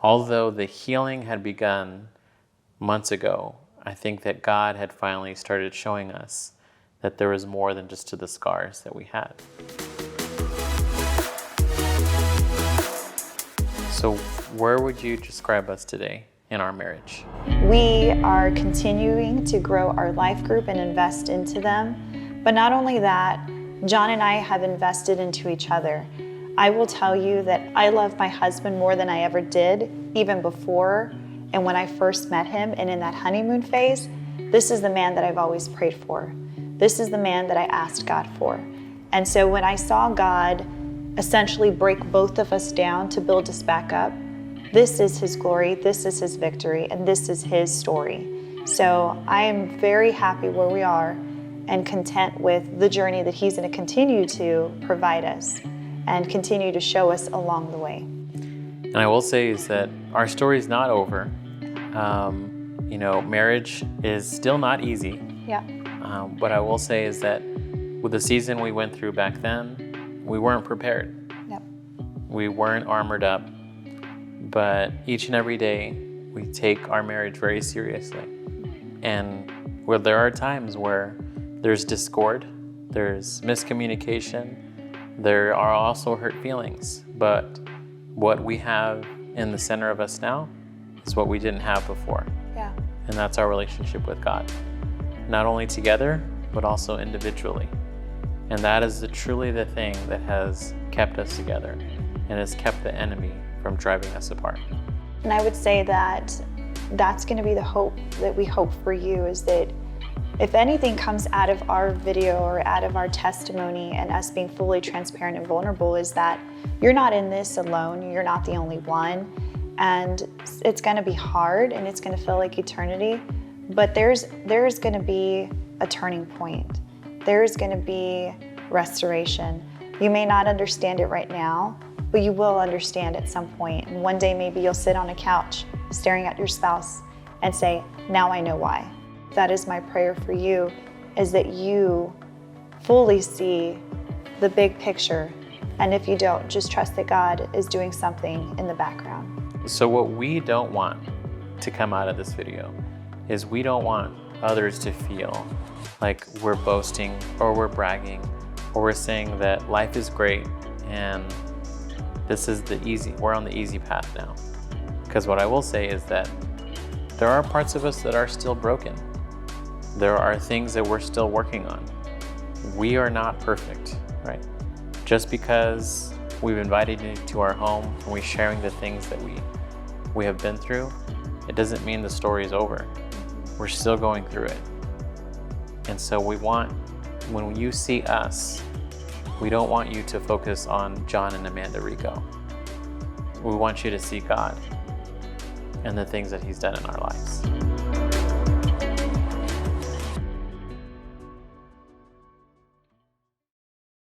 Although the healing had begun months ago, I think that God had finally started showing us that there was more than just to the scars that we had. So where would you describe us today in our marriage? We are continuing to grow our life group and invest into them. But not only that, John and I have invested into each other. I will tell you that I love my husband more than I ever did, even before and when I first met him and in that honeymoon phase. This is the man that I've always prayed for. This is the man that I asked God for. And so when I saw God essentially break both of us down to build us back up, this is his glory, this is his victory, and this is his story. So I am very happy where we are and content with the journey that he's going to continue to provide us and continue to show us along the way. And I will say is that our story is not over. Marriage is still not easy. Yeah. What I will say is that with the season we went through back then, we weren't prepared. Yep. We weren't armored up. But each and every day, we take our marriage very seriously. And where there are times where there's discord, there's miscommunication, there are also hurt feelings. But what we have in the center of us now is what we didn't have before. Yeah. And that's our relationship with God. Not only together, but also individually. And that is truly the thing that has kept us together and has kept the enemy from driving us apart. And I would say that that's going to be the hope that we hope for you, is that if anything comes out of our video or out of our testimony and us being fully transparent and vulnerable, is that you're not in this alone. You're not the only one. And it's going to be hard and it's going to feel like eternity, but there's going to be a turning point. There's going to be restoration. You may not understand it right now, but you will understand at some point. And one day maybe you'll sit on a couch staring at your spouse and say, now I know why. That is my prayer for you, is that you fully see the big picture. And if you don't, just trust that God is doing something in the background. So what we don't want to come out of this video is we don't want others to feel like we're boasting or we're bragging or we're saying that life is great and we're on the easy path now. Because what I will say is that there are parts of us that are still broken. There are things that we're still working on. We are not perfect, right? Just because we've invited you to our home and we're sharing the things that we have been through, it doesn't mean the story is over. We're still going through it. And so when you see us, we don't want you to focus on John and Amanda Rico. We want you to see God and the things that he's done in our lives.